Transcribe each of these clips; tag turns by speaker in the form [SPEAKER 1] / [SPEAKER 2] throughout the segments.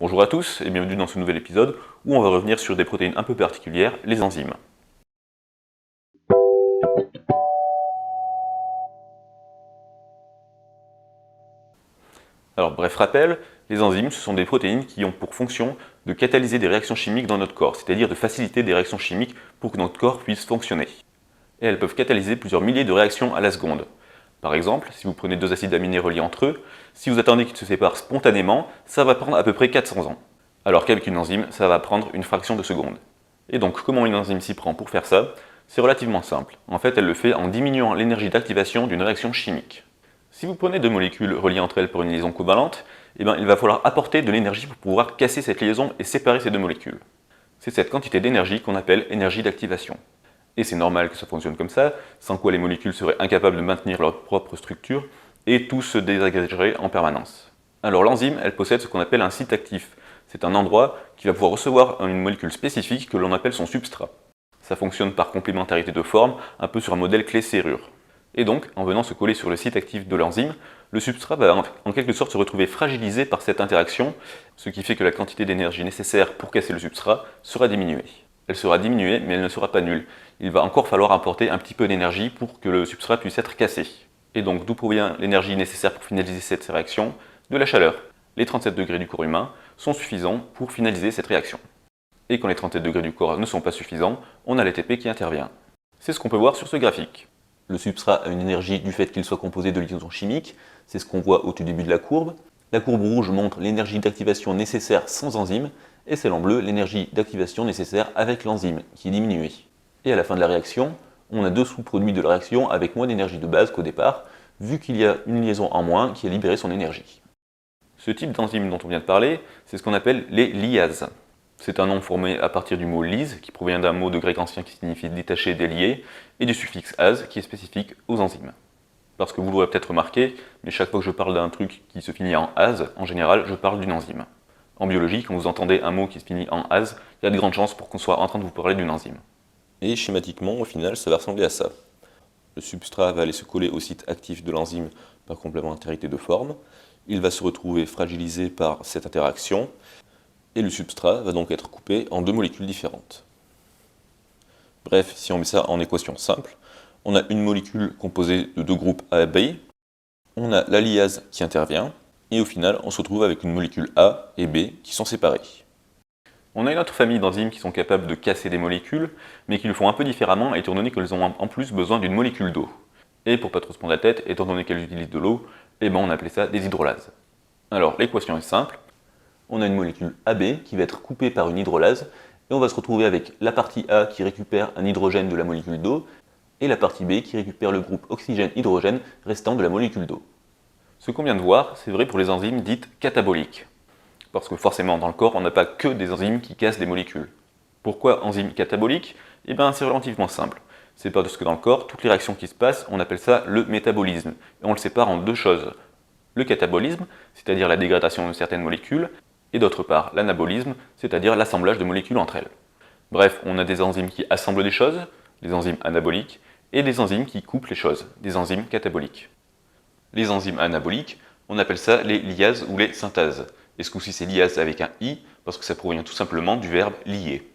[SPEAKER 1] Bonjour à tous et bienvenue dans ce nouvel épisode où on va revenir sur des protéines un peu particulières, les enzymes. Alors bref rappel, les enzymes ce sont des protéines qui ont pour fonction de catalyser des réactions chimiques dans notre corps, c'est-à-dire de faciliter des réactions chimiques pour que notre corps puisse fonctionner. Et elles peuvent catalyser plusieurs milliers de réactions à la seconde. Par exemple, si vous prenez deux acides aminés reliés entre eux, si vous attendez qu'ils se séparent spontanément, ça va prendre à peu près 400 ans. Alors qu'avec une enzyme, ça va prendre une fraction de seconde. Et donc, comment une enzyme s'y prend pour faire ça? C'est relativement simple. En fait, elle le fait en diminuant l'énergie d'activation d'une réaction chimique. Si vous prenez deux molécules reliées entre elles par une liaison covalente, il va falloir apporter de l'énergie pour pouvoir casser cette liaison et séparer ces deux molécules. C'est cette quantité d'énergie qu'on appelle énergie d'activation. Et c'est normal que ça fonctionne comme ça, sans quoi les molécules seraient incapables de maintenir leur propre structure et tout se désagrégerait en permanence. Alors l'enzyme, elle possède ce qu'on appelle un site actif. C'est un endroit qui va pouvoir recevoir une molécule spécifique que l'on appelle son substrat. Ça fonctionne par complémentarité de forme, un peu sur un modèle clé-serrure. Et donc, en venant se coller sur le site actif de l'enzyme, le substrat va en quelque sorte se retrouver fragilisé par cette interaction, ce qui fait que la quantité d'énergie nécessaire pour casser le substrat sera diminuée. Elle sera diminuée, mais elle ne sera pas nulle. Il va encore falloir apporter un petit peu d'énergie pour que le substrat puisse être cassé. Et donc, d'où provient l'énergie nécessaire pour finaliser cette réaction? De la chaleur. Les 37 degrés du corps humain sont suffisants pour finaliser cette réaction. Et quand les 37 degrés du corps ne sont pas suffisants, on a l'ATP qui intervient. C'est ce qu'on peut voir sur ce graphique. Le substrat a une énergie du fait qu'il soit composé de liaisons chimiques, c'est ce qu'on voit au tout début de la courbe. La courbe rouge montre l'énergie d'activation nécessaire sans enzyme, et celle en bleu, l'énergie d'activation nécessaire avec l'enzyme, qui est diminuée. Et à la fin de la réaction, on a deux sous-produits de la réaction avec moins d'énergie de base qu'au départ, vu qu'il y a une liaison en moins qui a libéré son énergie. Ce type d'enzyme dont on vient de parler, c'est ce qu'on appelle les liases. C'est un nom formé à partir du mot lyse, qui provient d'un mot de grec ancien qui signifie détacher, délier, et du suffixe ase, qui est spécifique aux enzymes. Parce que vous l'aurez peut-être remarqué, mais chaque fois que je parle d'un truc qui se finit en ase, en général, je parle d'une enzyme. En biologie, quand vous entendez un mot qui se finit en ase, il y a de grandes chances pour qu'on soit en train de vous parler d'une enzyme. Et schématiquement, au final, ça va ressembler à ça. Le substrat va aller se coller au site actif de l'enzyme par complémentarité de forme. Il va se retrouver fragilisé par cette interaction, et le substrat va donc être coupé en deux molécules différentes. Bref, si on met ça en équation simple, on a une molécule composée de deux groupes A et B, on a la liase qui intervient, et au final, on se retrouve avec une molécule A et B qui sont séparées. On a une autre famille d'enzymes qui sont capables de casser des molécules, mais qui le font un peu différemment, étant donné qu'elles ont en plus besoin d'une molécule d'eau. Et pour pas trop se prendre la tête, étant donné qu'elles utilisent de l'eau, on appelait ça des hydrolases. Alors, l'équation est simple. On a une molécule AB qui va être coupée par une hydrolase, et on va se retrouver avec la partie A qui récupère un hydrogène de la molécule d'eau, et la partie B qui récupère le groupe oxygène-hydrogène restant de la molécule d'eau. Ce qu'on vient de voir, c'est vrai pour les enzymes dites cataboliques. Parce que forcément, dans le corps, on n'a pas que des enzymes qui cassent des molécules. Pourquoi enzymes cataboliques? C'est relativement simple. C'est parce que dans le corps, toutes les réactions qui se passent, on appelle ça le métabolisme. Et on le sépare en deux choses. Le catabolisme, c'est-à-dire la dégradation de certaines molécules, et d'autre part l'anabolisme, c'est-à-dire l'assemblage de molécules entre elles. Bref, on a des enzymes qui assemblent des choses, des enzymes anaboliques, et des enzymes qui coupent les choses, des enzymes cataboliques. Les enzymes anaboliques, on appelle ça les liases ou les synthases. Et ce coup-ci c'est liase avec un i, parce que ça provient tout simplement du verbe lier.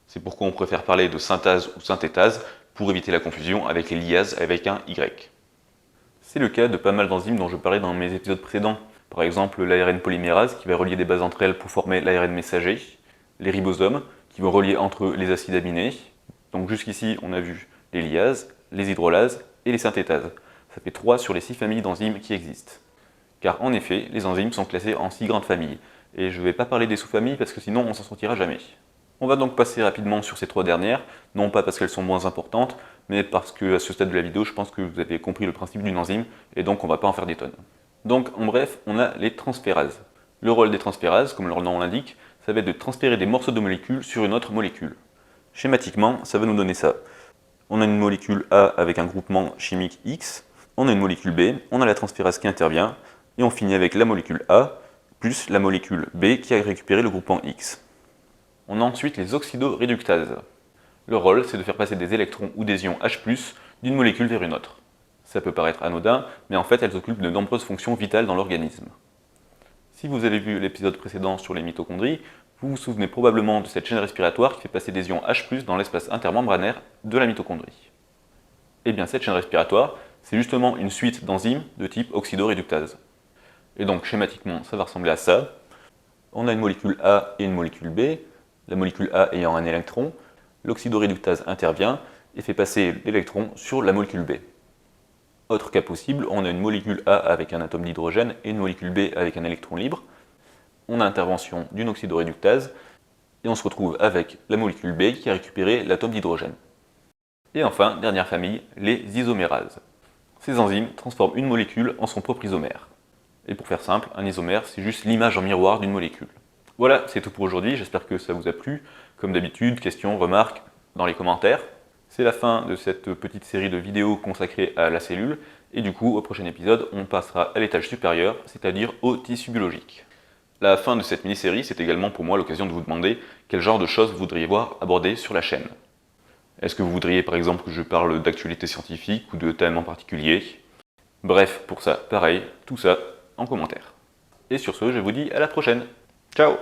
[SPEAKER 1] C'est pourquoi on préfère parler de synthase ou synthétase, pour éviter la confusion avec les liases avec un y. C'est le cas de pas mal d'enzymes dont je parlais dans mes épisodes précédents. Par exemple l'ARN polymérase qui va relier des bases entre elles pour former l'ARN messager, les ribosomes qui vont relier entre eux les acides aminés. Donc jusqu'ici on a vu les liases, les hydrolases et les synthétases. Ça fait 3 sur les 6 familles d'enzymes qui existent. Car en effet, les enzymes sont classées en 6 grandes familles. Et je ne vais pas parler des sous-familles parce que sinon on s'en sortira jamais. On va donc passer rapidement sur ces 3 dernières, non pas parce qu'elles sont moins importantes, mais parce que à ce stade de la vidéo, je pense que vous avez compris le principe d'une enzyme, et donc on ne va pas en faire des tonnes. Donc en bref, on a les transférases. Le rôle des transférases, comme leur nom l'indique, ça va être de transférer des morceaux de molécules sur une autre molécule. Schématiquement, ça va nous donner ça. On a une molécule A avec un groupement chimique X, on a une molécule B, on a la transférase qui intervient, et on finit avec la molécule A, plus la molécule B qui a récupéré le groupement X. On a ensuite les oxydoréductases. Leur rôle, c'est de faire passer des électrons ou des ions H+, d'une molécule vers une autre. Ça peut paraître anodin, mais en fait elles occupent de nombreuses fonctions vitales dans l'organisme. Si vous avez vu l'épisode précédent sur les mitochondries, vous vous souvenez probablement de cette chaîne respiratoire qui fait passer des ions H+, dans l'espace intermembranaire de la mitochondrie. Et bien cette chaîne respiratoire, c'est justement une suite d'enzymes de type oxydoréductase. Et donc schématiquement, ça va ressembler à ça. On a une molécule A et une molécule B, la molécule A ayant un électron, l'oxydoréductase intervient et fait passer l'électron sur la molécule B. Autre cas possible, on a une molécule A avec un atome d'hydrogène et une molécule B avec un électron libre. On a intervention d'une oxydoréductase et on se retrouve avec la molécule B qui a récupéré l'atome d'hydrogène. Et enfin, dernière famille, les isomérases. Ces enzymes transforment une molécule en son propre isomère. Et pour faire simple, un isomère, c'est juste l'image en miroir d'une molécule. Voilà, c'est tout pour aujourd'hui, j'espère que ça vous a plu. Comme d'habitude, questions, remarques, dans les commentaires. C'est la fin de cette petite série de vidéos consacrée à la cellule, et du coup, au prochain épisode, on passera à l'étage supérieur, c'est-à-dire au tissu biologique. La fin de cette mini-série, c'est également pour moi l'occasion de vous demander quel genre de choses vous voudriez voir abordées sur la chaîne. Est-ce que vous voudriez par exemple que je parle d'actualité scientifique ou de thèmes en particulier? Bref, pour ça, pareil, tout ça en commentaire. Et sur ce, je vous dis à la prochaine. Ciao!